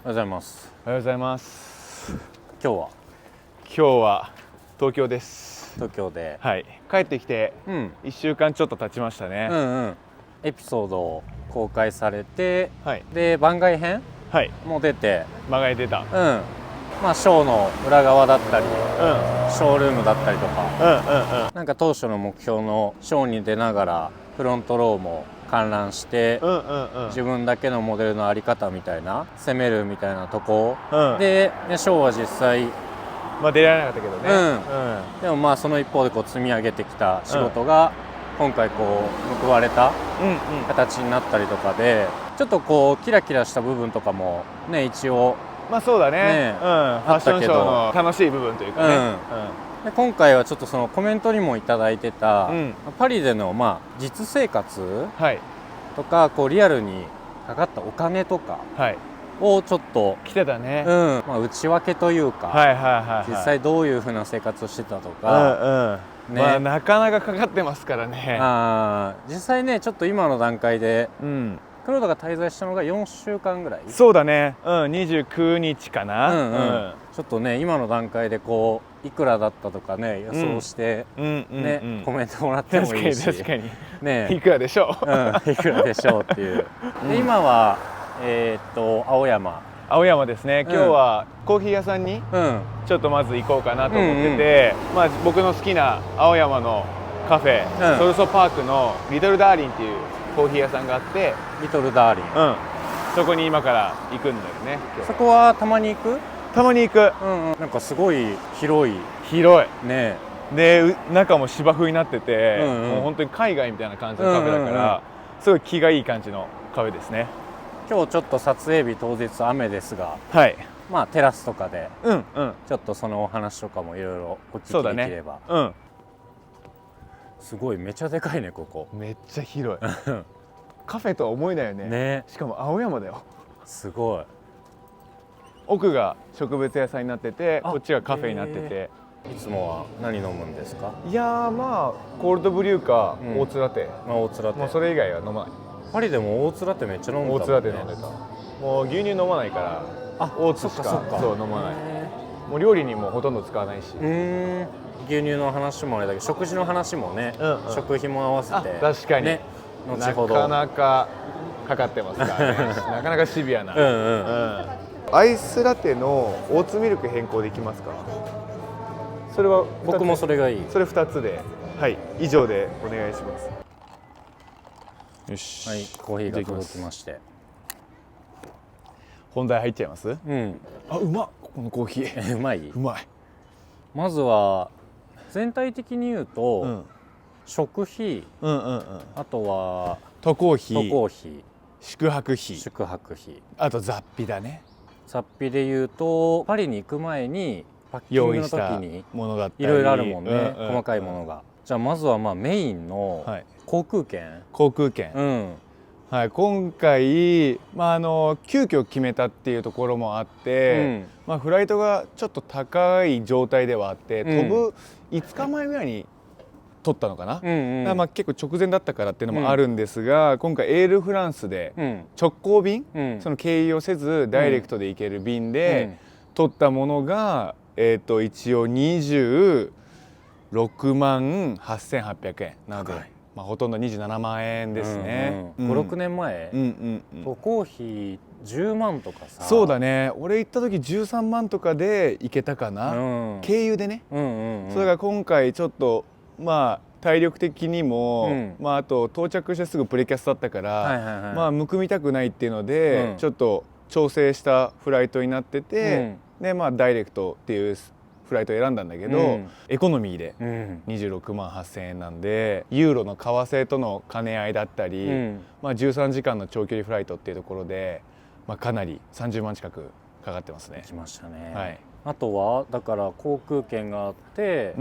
おはようございます。おはようございます。今日は東京です。東京で、はい、帰ってきて1週間ちょっと経ちましたね。エピソードを公開されて、はい、で番外編はい、も出て、番外出た。まあショーの裏側だったり、ショールームだったりとか、なんか当初の目標のショーに出ながらフロントローも観覧して、自分だけのモデルの在り方みたいな攻めるみたいなとこ、でショーは実際まあ出られなかったけどね、でもまあその一方でこう積み上げてきた仕事が今回こう報われた形になったりとかで、ちょっとこうキラキラした部分とかもね一応まあそうだね、ファッションショーの楽しい部分というかね、で今回はちょっとそのコメントにもいただいてた、パリでのまあ実生活とか、こうリアルにかかったお金とかをちょっと来てたね、まあ内訳というか、実際どういうふうな生活をしてたとか、まあなかなかかかってますからね。実際ねちょっと今の段階で、黒田が滞在したのが4週間ぐらい。そうだね、29日かな。ちょっとね今の段階でこういくらだったとかね予想してねコメントもらってもいいし、確かにねいくらでしょう、いくらでしょうっていう。で今は青山ですね。今日はコーヒー屋さんにちょっとまず行こうかなと思ってて、まあ僕の好きな青山のカフェ、ソルソパークのリトルダーリンっていうコーヒー屋さんがあって、リトルダーリン、そこに今から行くんだよね。そこはたまに行く？たまに行く。なんかすごい広いね。で中も芝生になってて、もう本当に海外みたいな感じのカフェだから、すごい気がいい感じのカフェですね。今日ちょっと撮影日当日雨ですが、まあテラスとかでちょっとそのお話とかもいろいろお聞きできれば。すごいめちゃでかいねここ。めっちゃ広い。カフェとは思えないよね。しかも青山だよ。すごい。奥が植物屋さんになってて、こっちがカフェになってて。いつもは何飲むんですか？いやまあコールドブリューか大津ラテ。大津ラテ。もうそれ以外は飲まない。パリでも大津ラテめっちゃ飲んでたもんね。大津ラテ飲んでた。もう牛乳飲まないから大津しかそう飲まない。もう料理にもほとんど使わないし。牛乳の話もあれだけど食事の話もね、食費も合わせて確かにね、後ほどなかなかかかってますからね。なかなかシビアな。アイスラテのオーツミルク変更できますか？それは僕もそれがいい。それ2つで、以上でお願いします。よし、はい、コーヒーが届きまして、本題入っちゃいます？あ、うまっ、このコーヒー。うまい？うまい。まずは全体的に言うと、食費、あとは渡航費、宿泊費、あと雑費だね。雑費で言うとパリに行く前にパッキングの時にいろいろあるもんね、細かいものが。じゃあまずはまあメインの航空券。今回、急遽決めたっていうところもあって、フライトがちょっと高い状態ではあって、飛ぶ5日前ぐらいに取ったのかな。結構直前だったからっていうのもあるんですが、今回エールフランスで直行便、その経由をせずダイレクトで行ける便で取ったものが、一応26万8800円なので、ほとんど27万円ですね。56年前、渡航費10万とかさ。そうだね、俺行った時13万とかで行けたかな、経由でね。それが今回ちょっと体力的にも、あと到着してすぐプレキャスだったから、むくみたくないっていうので、ちょっと調整したフライトになってて、でダイレクトっていうフライトを選んだんだけど、エコノミーで26万8000円なんで、ユーロの為替との兼ね合いだったり、13時間の長距離フライトっていうところで、かなり30万近くかかってますね。きましたね。あとはだから航空券があって、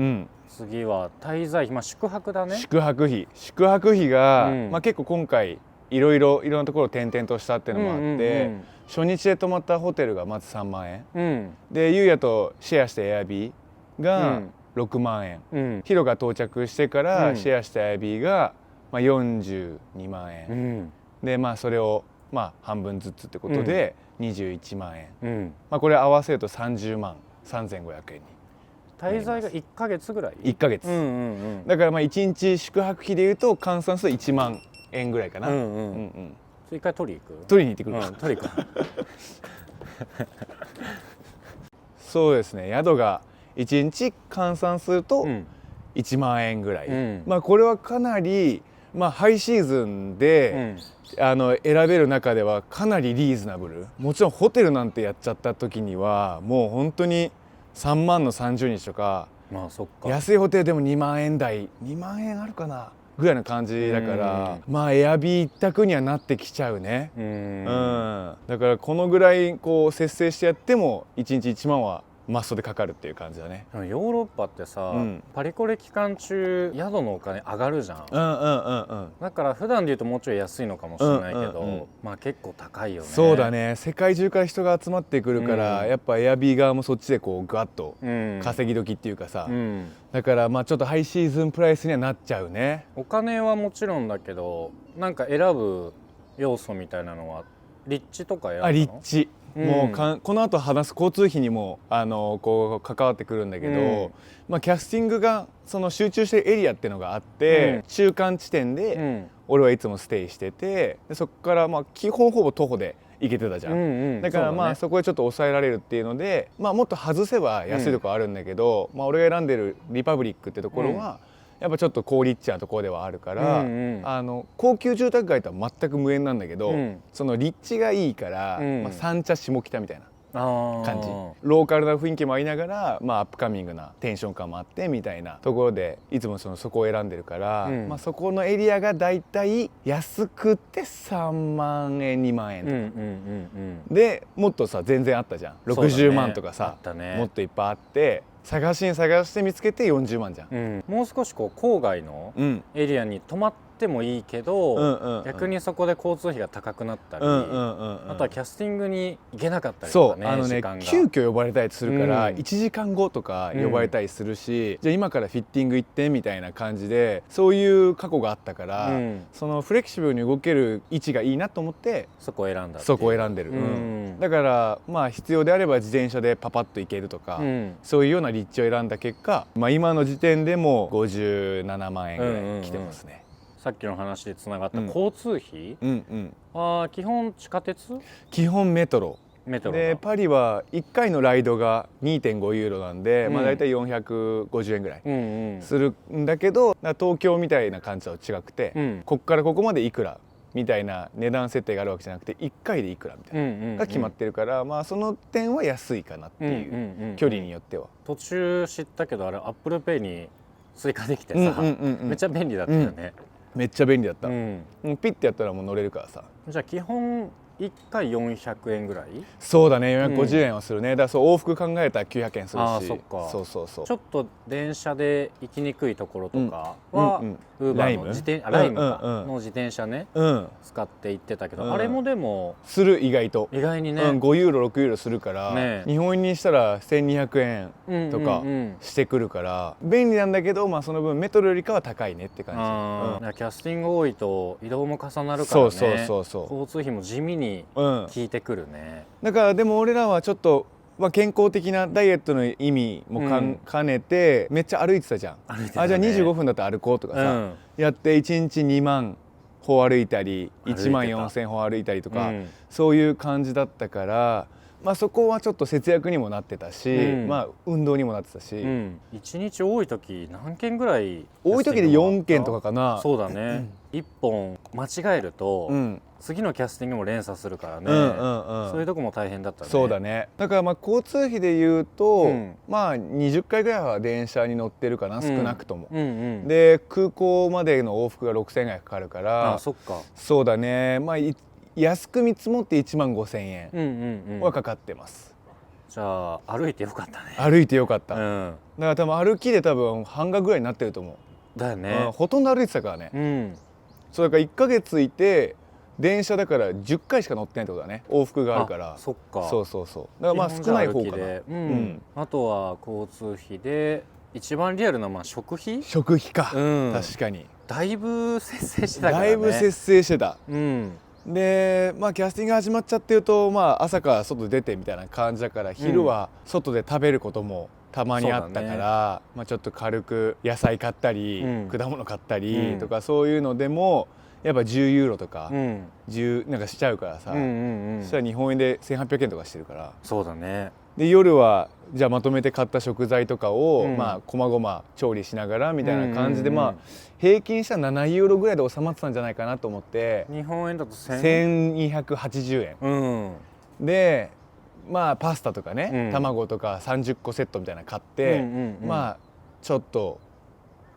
次は滞在費、宿泊だね。宿泊費が、結構今回いろんなところを転々としたっていうのもあって、初日で泊まったホテルがまず3万円、でゆうやとシェアしたエアビーが6万円、ヒロが到着してからシェアしたエアビーが42万円、でそれを半分ずつってことで21万円、これ合わせると30万3500円に。滞在が1ヶ月ぐらい？1ヶ月、だから1日宿泊費でいうと換算すると1万円ぐらいかな。一回取り行く？取りに行ってくるか、取り行くそうですね、宿が1日換算すると1万円ぐらい、これはかなり、ハイシーズンで、選べる中ではかなりリーズナブル。もちろんホテルなんてやっちゃった時にはもう本当に3万の30日とか、そっか、安いホテルでも2万円台、2万円あるかなぐらいの感じだから、エアビー一択にはなってきちゃうね。だからこのぐらいこう節制してやっても1日1万はマストでかかるっていう感じだね。ヨーロッパってさ、パリコレ期間中宿のお金上がるじゃん。だから普段でいうともうちょい安いのかもしれないけど、結構高いよね。そうだね、世界中から人が集まってくるから、やっぱエアビー側もそっちでこうグワッと稼ぎ時っていうかさ、だからちょっとハイシーズンプライスにはなっちゃうね。お金はもちろんだけど、なんか選ぶ要素みたいなのは立地とか選ぶの？立地もうこの後話す交通費にもこう関わってくるんだけど、キャスティングがその集中してるエリアっていうのがあって、中間地点で俺はいつもステイしてて、でそこから基本ほぼ徒歩で行けてたじゃん。だからそこでちょっと抑えられるっていうので、もっと外せば安いとこあるんだけど、俺が選んでるリパブリックってところはやっぱちょっと高立地なところではあるから、高級住宅街とは全く無縁なんだけど、その立地がいいから、三茶下北みたいな感じ、ローカルな雰囲気もありながら、アップカミングなテンション感もあってみたいなところでいつもそこを選んでるから、そこのエリアがだいたい安くて3万円2万円とか、でもっとさ全然あったじゃん、60万とかさ、もっといっぱいあって、探して見つけて40万じゃん。もう少しこう郊外のエリアに泊まってもいいけど、逆にそこで交通費が高くなったり、あとはキャスティングに行けなかったりとかね。急遽呼ばれたりするから、1時間後とか呼ばれたりするし、じゃあ今からフィッティング行ってみたいな感じで、そういう過去があったから、そのフレキシブルに動ける位置がいいなと思ってそこを選んだ。そこを選んでる。だから必要であれば自転車でパパッと行けるとか、そういうような立地を選んだ結果、今の時点でも57万円ぐらい来てますね。さっきの話でつながった交通費、基本地下鉄？基本メトロで、パリは1回のライドが 2.5 ユーロなんで、だいたい450円ぐらいするんだけど、東京みたいな感じと違くて、こっからここまでいくらみたいな値段設定があるわけじゃなくて、1回でいくらみたいなが決まってるから、その点は安いかなっていう距離によっては。途中知ったけど、あれアップルペイに追加できてさ、めっちゃ便利だったよね。めっちゃ便利だった。ピッてやったらもう乗れるからさ。じゃあ基本1回400円ぐらい？そうだね、450円はするね。だからそう往復考えたら900円するし。そっか。そう。ちょっと電車で行きにくいところとかはウーバーのライムの自転車ね、使って行ってたけど、あれもでもする、意外にね、5ユーロ6ユーロするから、日本円にしたら1200円とかしてくるから便利なんだけど、その分メトロよりかは高いねって感じ。キャスティング多いと移動も重なるからね。そう交通費も地味に効いてくるね。だからでも俺らはちょっと健康的なダイエットの意味も兼ねて、めっちゃ歩いてたじゃん。じゃあ25分だったら歩こうとかさ、やって1日2万歩歩いたり1万4000歩歩いたりとか、そういう感じだったから、そこはちょっと節約にもなってたし、運動にもなってたし、1日多い時何件ぐらい？多い時で4件とかかな。そうだね、1本間違えると、次のキャスティングも連鎖するからね。そういうとこも大変だったね。そうだね。だから交通費で言うと、20回ぐらいは電車に乗ってるかな、少なくとも。で空港までの往復が6000円ぐらいかかるから。そっか。そうだね、安く見積もって1万5000円はかかってます。じゃあ歩いてよかったね。歩いてよかった。だから多分歩きで半額ぐらいになってると思う。だよね。ほとんど歩いてたからね。そうだから1ヶ月いて電車だから10回しか乗ってないってことだね。往復があるから。そっか。そうだから少ない方かな。あとは交通費で一番リアルな食費か。確かにだいぶ節制してたからね。だいぶ節制してた。でまあキャスティング始まっちゃってると、まあ、朝から外出てみたいな感じだから、昼は外で食べることもたまにあったから、まあ、ちょっと軽く野菜買ったり、果物買ったりとか、そういうのでもやっぱ10ユーロとか、10なんかしちゃうからさ、そしたら日本円で1800円とかしてるから。そうだね。で夜はじゃあまとめて買った食材とかを、まあこまごま調理しながらみたいな感じで、まあ平均したら7ユーロぐらいで収まってたんじゃないかなと思って。日本円だと1280円、でまあパスタとかね、卵とか30個セットみたいなの買って、まあちょっと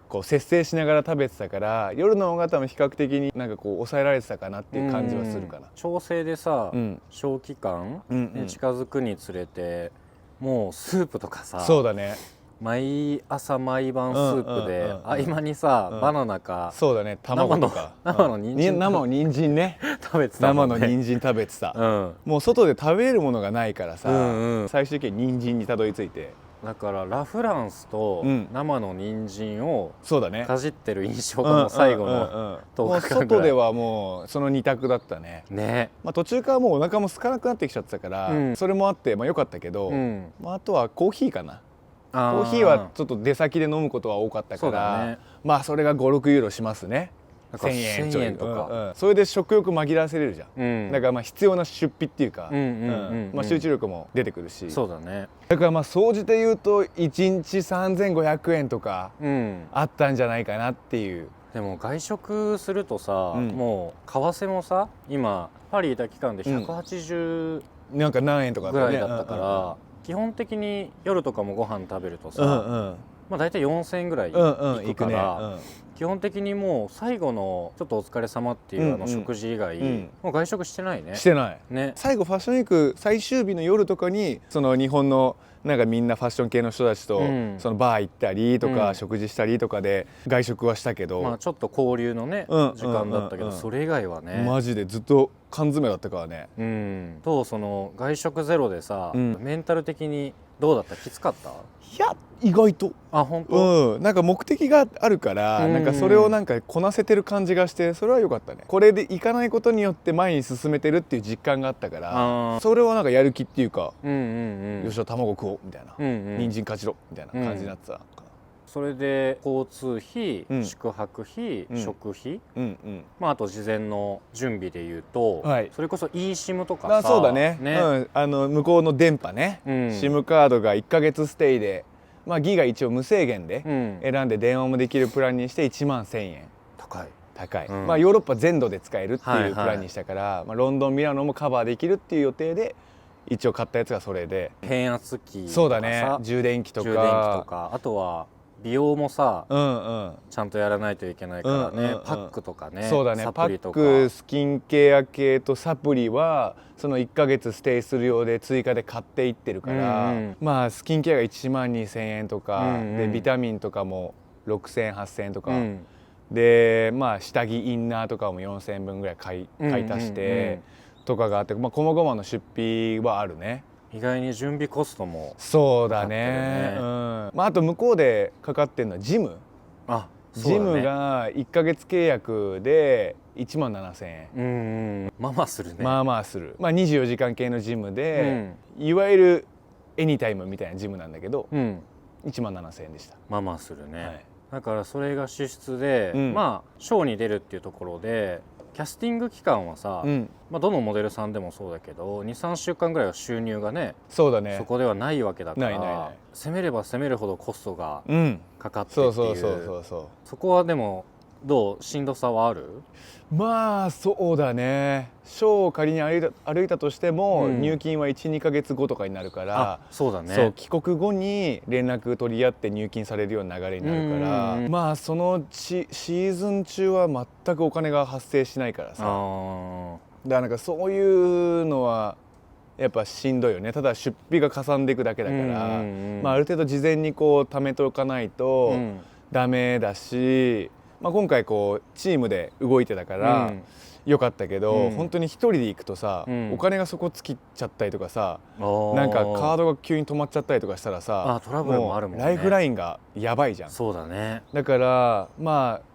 こう節制しながら食べてたから、夜の方が多分比較的になんかこう抑えられてたかなっていう感じはするかな。調整でさ、長期間に近づくにつれて、もうスープとかさ、そうだね、毎朝毎晩スープで合間にさ、バナナか、そうだね、卵とか生の人参ね食べてたもんね。生の人参食べてた、もう外で食べれるものがないからさ、最終的に人参にたどり着いて。だからラ・フランスと生の人参をそうだね、かじってる印象がもう最後の10日間ぐらい。外ではもうその2択だったね。まあ途中からもうお腹も空かなくなってきちゃってたから、それもあってまあ良かったけど、まああとはコーヒーかな。コーヒーはちょっと出先で飲むことは多かったから、まあそれが5、6ユーロしますね。1000円とか、それで食欲紛らわせれるじゃん、だからまあ必要な出費っていうか、集中力も出てくるし。そうだね。だからまあ総じて言うと1日3500円とかあったんじゃないかなっていう。でも外食するとさ、もう為替もさ、今パリいた期間で180なんか何円とかぐらいだったから、基本的に夜とかもご飯食べるとさ、まあ大体4000円ぐらいいくから、基本的にもう最後のちょっとお疲れ様っていう食事以外、もう外食してないね。してないね。最後ファッションウィーク最終日の夜とかに、その日本のなんかみんなファッション系の人たちとそのバー行ったりとか、食事したりとかで外食はしたけど、まあちょっと交流のね時間だったけど、それ以外はねマジでずっと缶詰だったからね。その外食ゼロでさ、メンタル的にどうだった？きつかった？いや意外と。本当？なんか目的があるから、なんかそれをなんかこなせてる感じがして、それは良かったね。これでいかないことによって前に進めてるっていう実感があったから、それはなんかやる気っていうか、よし卵食おうみたいな、人参かじろみたいな感じになってた。それで交通費、宿泊費、食費、まああと事前の準備でいうと、それこそ eSIM とかさ、そうだね、向こうの電波ね、SIM カードが1ヶ月ステイで、まあギガ一応無制限で選んで電話もできるプランにして1万1000円。高い、まあヨーロッパ全土で使えるっていうプランにしたから、まあロンドンミラノもカバーできるっていう予定で一応買ったやつがそれで。変圧器とかさ、そうだね、充電器とか、あとは美容もさ、ちゃんとやらないといけないからね、パックとかね。そうだね、パック、スキンケア系とサプリはその1ヶ月ステイするようで追加で買っていってるから、まあスキンケアが1万2000円とか、でビタミンとかも6000円8000円とか、でまあ下着インナーとかも4000円分ぐらい買い足してとかがあって、まあ細々の出費はあるね。意外に準備コストもそうだね。まああと向こうでかかってるのはジム。ジムが1ヶ月契約で1万7000円。まあまあするね。まあまあする。まあ24時間系のジムで、いわゆるエニタイムみたいなジムなんだけど、1万7000円でした。まあまあするね。だからそれが支出で、まあショーに出るっていうところで。キャスティング期間はさ、まあどのモデルさんでもそうだけど 2,3 週間ぐらいは収入がね、そうだね、そこではないわけだから、攻めれば攻めるほどコストがかかってっていう、そこはでもどう、しんどさはある？まあそうだね、ショーを仮に歩いたとしても、入金は 1,2 ヶ月後とかになるから、そうだね、そう帰国後に連絡取り合って入金されるような流れになるから、まあそのシーズン中は全くお金が発生しないからさ、だからなんかそういうのはやっぱしんどいよね。ただ出費がかさんでいくだけだから、まあある程度事前にこう貯めておかないとダメだし、まあ、今回こうチームで動いてたからよかったけど、本当に一人で行くとさ、お金がそこ尽きちゃったりとかさ、なんかカードが急に止まっちゃったりとかしたらさ、トラブルもあるもんね。ライフラインがやばいじゃん。そうだね。だからまあ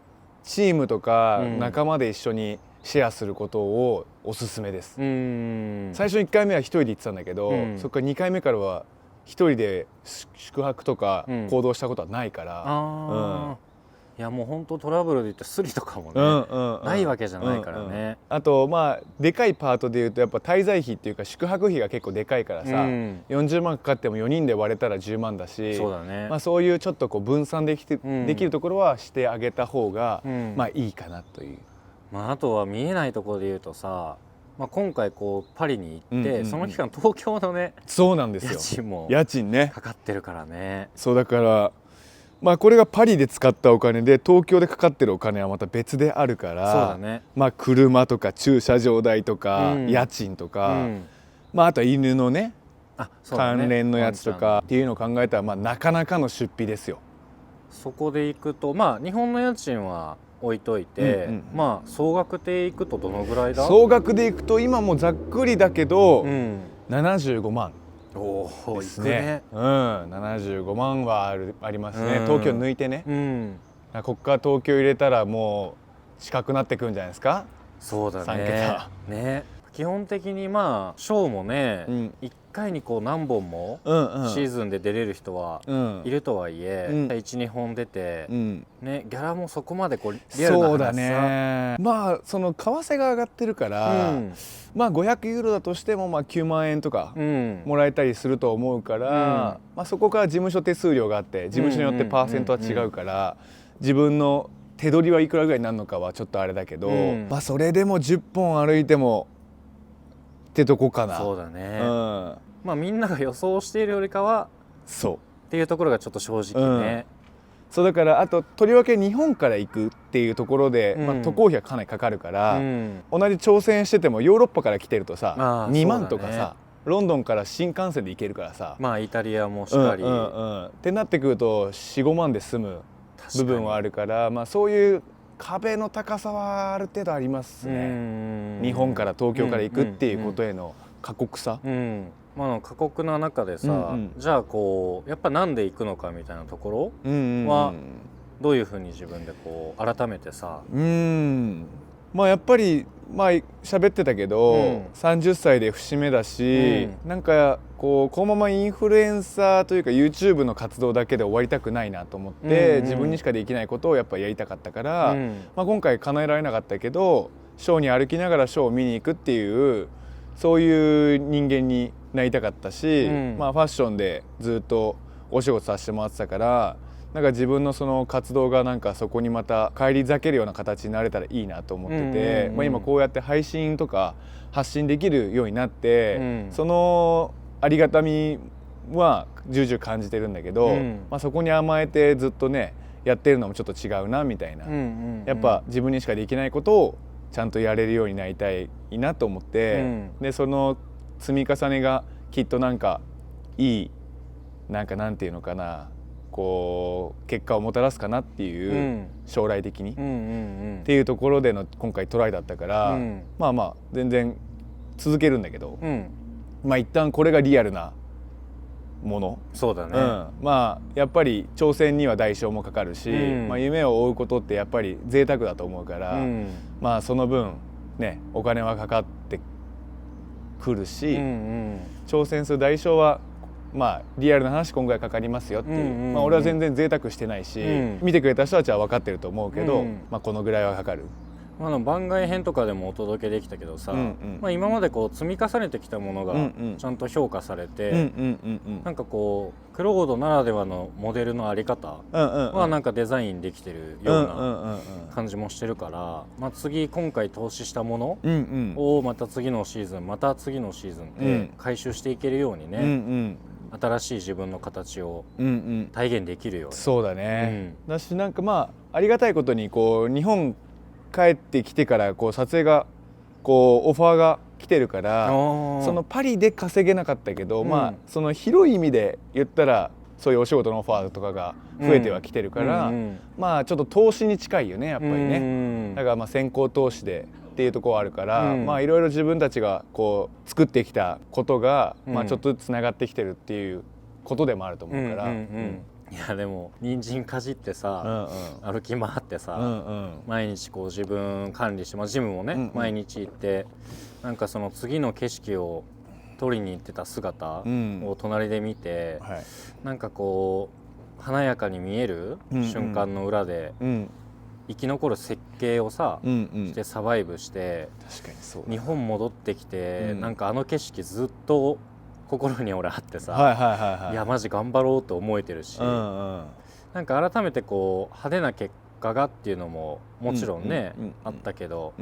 チームとか仲間で一緒にシェアすることをおすすめです。最初1回目は1人で行ってたんだけど、そこから2回目からは1人で宿泊とか行動したことはないから、いやもう本当トラブルで言ってスリとかもね、ないわけじゃないからね。あとまあでかいパートでいうとやっぱ滞在費っていうか宿泊費が結構でかいからさ、40万かかっても4人で割れたら10万だし、そうだね、まあそういうちょっとこう分散できるところはしてあげた方がまあいいかなという。まああとは見えないところで言うとさ、まあ、今回こうパリに行って、その期間東京のね、そうなんですよ、家賃も家賃ねかかってるからね。そうだからまあこれがパリで使ったお金で東京でかかってるお金はまた別であるから、そうだね、まあ車とか駐車場代とか、家賃とか、まああとは犬のね、関連のやつとかっていうのを考えたら、まあなかなかの出費ですよ。そこで行くとまあ日本の家賃は置いといて、まあ総額で行くとどのぐらいだ？総額で行くと今もざっくりだけど、75万ですね。75万はありますね、東京抜いてね。ここから東京入れたらもう近くなってくるんじゃないですか。そうだね、3桁ね。基本的にまあショーもね、1回にこう何本もシーズンで出れる人はいるとはいえ、12本出て、ね、ギャラもそこまでこうリアルな話さ。そうだね。まあその為替が上がってるから、まあ500ユーロだとしてもまあ9万円とかもらえたりすると思うから、まあそこから事務所手数料があって事務所によってパーセントは違うから、自分の手取りはいくらぐらいになるのかはちょっとあれだけど、まあそれでも10本歩いてもってとこかな。そうだね、まあみんなが予想しているよりかはそうっていうところがちょっと正直ね、そうだからあととりわけ日本から行くっていうところで、まあ、渡航費はかなりかかるから、同じ挑戦しててもヨーロッパから来てるとさ、2万とかさ、ロンドンから新幹線で行けるからさ、まあイタリアもしかり、ってなってくると 4,5 万で済む部分はあるから、まあ、そういう壁の高さはある程度ありますね。日本から東京から行くっていうことへの過酷さ、まあ過酷な中でさ、じゃあこうやっぱなんで行くのかみたいなところはどういうふうに自分でこう改めてさ、まあやっぱりまあ喋ってたけど、30歳で節目だし、なんかこのままインフルエンサーというか YouTube の活動だけで終わりたくないなと思って、自分にしかできないことをやっぱやりたかったから、まあ今回叶えられなかったけどショーに歩きながらショーを見に行くっていうそういう人間になりたかったし、まあファッションでずっとお仕事させてもらってたから、なんか自分のその活動がなんかそこにまた返り咲けるような形になれたらいいなと思ってて、まあ今こうやって配信とか発信できるようになって、そのありがたみは重々感じてるんだけど、まあそこに甘えてずっとねやってるのもちょっと違うなみたいな、やっぱ自分にしかできないことをちゃんとやれるようになりたいなと思って、でその積み重ねがきっとなんかいいなんていうのかな、こう結果をもたらすかなっていう、将来的にっていうところでの今回トライだったから、まあまあ全然続けるんだけど、まあ一旦これがリアルなもの。そうだね、まあやっぱり挑戦には代償もかかるし、まあ夢を追うことってやっぱり贅沢だと思うから、まあその分ねお金はかかってくるし、挑戦する代償はまあリアルな話今回かかりますよっていう、まあ俺は全然贅沢してないし、見てくれた人たちは分かってると思うけど、まあこのぐらいはかかる。番外編とかでもお届けできたけどさ、まあ今までこう積み重ねてきたものがちゃんと評価されて、なんかこうクロードならではのモデルのあり方はなんかデザインできてるような感じもしてるから、まあ次今回投資したものをまた次のシーズンまた次のシーズンで回収していけるようにね、新しい自分の形を体現できるように。そうだね、だしなんかまあありがたいことにこう日本帰ってきてからこう撮影がこうオファーが来てるから、そのパリで稼げなかったけど、まあその広い意味で言ったらそういうお仕事のオファーとかが増えてはきてるから、まあちょっと投資に近いよねやっぱりね。だからまあ先行投資でっていうところはあるから、まあいろいろ自分たちがこう作ってきたことが、まあちょっとずつつながってきてるっていうことでもあると思うから。いやでも人参かじってさ、歩き回ってさ、毎日こう自分管理して、ジムもね、毎日行って、なんかその次の景色を撮りに行ってた姿を隣で見て、なんかこう華やかに見える瞬間の裏で、生き残る設計をさ、してサバイブして、確かにそう日本戻ってきて、なんかあの景色ずっと心に俺あってさ、いやマジ頑張ろうと思えてるし、なんか改めてこう派手な結果がっていうのももちろんね、あったけど、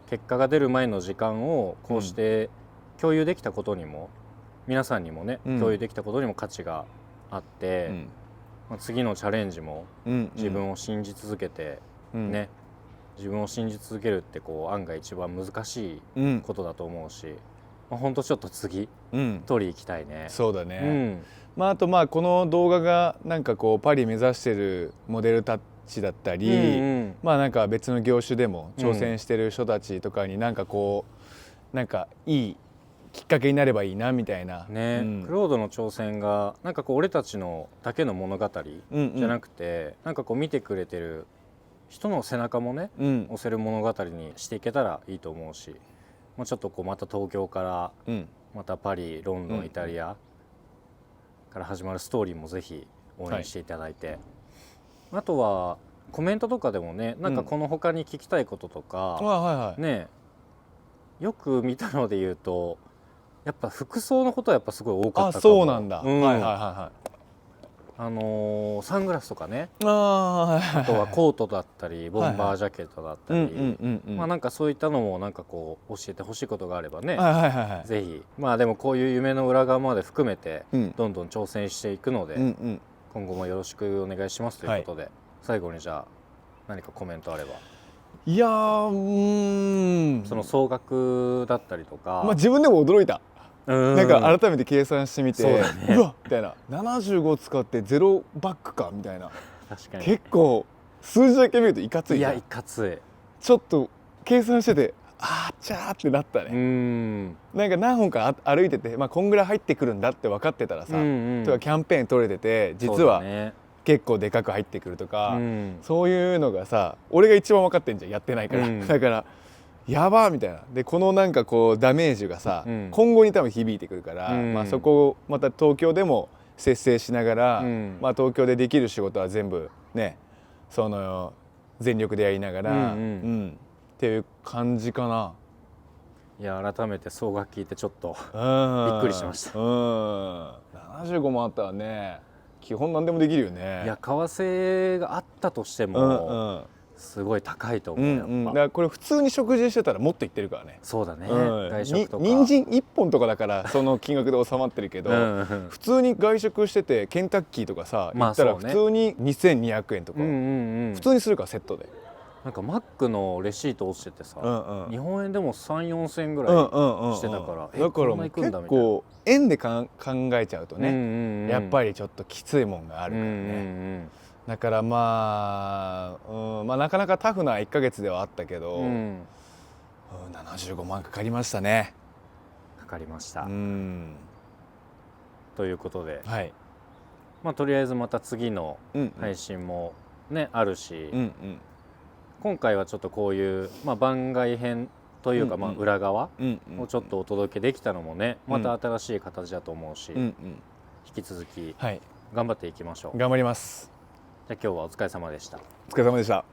結果が出る前の時間をこうして共有できたことにも、皆さんにもね、共有できたことにも価値があって、次のチャレンジも自分を信じ続けて、ね、自分を信じ続けるってこう案外一番難しいことだと思うし、ほんとちょっと次、取り行きたいね。そうだね、あとこの動画がなんかこうパリ目指してるモデルたちだったり、なんか別の業種でも挑戦してる人たちとかになんかこうなんかいいきっかけになればいいなみたいなね、クロードの挑戦がなんかこう俺たちのだけの物語じゃなくて、なんかこう見てくれてる人の背中もね、押せる物語にしていけたらいいと思うし、ちょっとこうまた東京からまたパリ、ロンドン、イタリアから始まるストーリーもぜひ応援していただいて、あとはコメントとかでもね、なんかこの他に聞きたいこととか、ね、よく見たので言うとやっぱ服装のことはやっぱすごい多かったかも。そうなんだ。サングラスとかね、あとはコートだったりボンバージャケットだったり、なんかそういったのもなんかこう教えてほしいことがあればね、ぜひ。でもこういう夢の裏側まで含めてどんどん挑戦していくので、今後もよろしくお願いしますということで、最後にじゃあ何かコメントあれば。いやその総額だったりとか、自分でも驚いた。なんか改めて計算してみて、うわっみたいな、75使ってゼロバックかみたいな。確かに結構数字だけ見るといかつい。いやいかつい。ちょっと計算しててあーちゃーってなったね。なんか何本か歩いてて、こんぐらい入ってくるんだって分かってたらさ、例えばキャンペーン取れてて実は結構でかく入ってくるとか、そういうのがさ、俺が一番分かってんじゃん、やってないから、だからやばーみたいな。でこのなんかこうダメージがさ、今後に多分響いてくるから、そこをまた東京でも節制しながら、東京でできる仕事は全部ね、その全力でやりながら、っていう感じかな。いや改めて総額聞いてちょっとびっくりしました。75万あったらね、基本何でもできるよね。いや為替があったとしても、すごい高いと思う。やっぱだからこれ普通に食事してたらもっといってるからね。そうだね、外食とか人参1本とかだからその金額で収まってるけど、普通に外食しててケンタッキーとかさ行ったら普通に2200円とか普通にするから、セットで。なんかマックのレシート落ちててさ、日本円でも3、4千円ぐらいしてたから、だからもう結構円で考えちゃうとね、やっぱりちょっときついもんがあるからね。だからなかなかタフな1ヶ月ではあったけど、75万かかりましたね。かかりました。ということで、とりあえずまた次の配信もね、あるし、今回はちょっとこういう、番外編というか、裏側をちょっとお届けできたのもね、また新しい形だと思うし、引き続き頑張っていきましょう。頑張ります。じゃあ今日はお疲れ様でした。お疲れ様でした。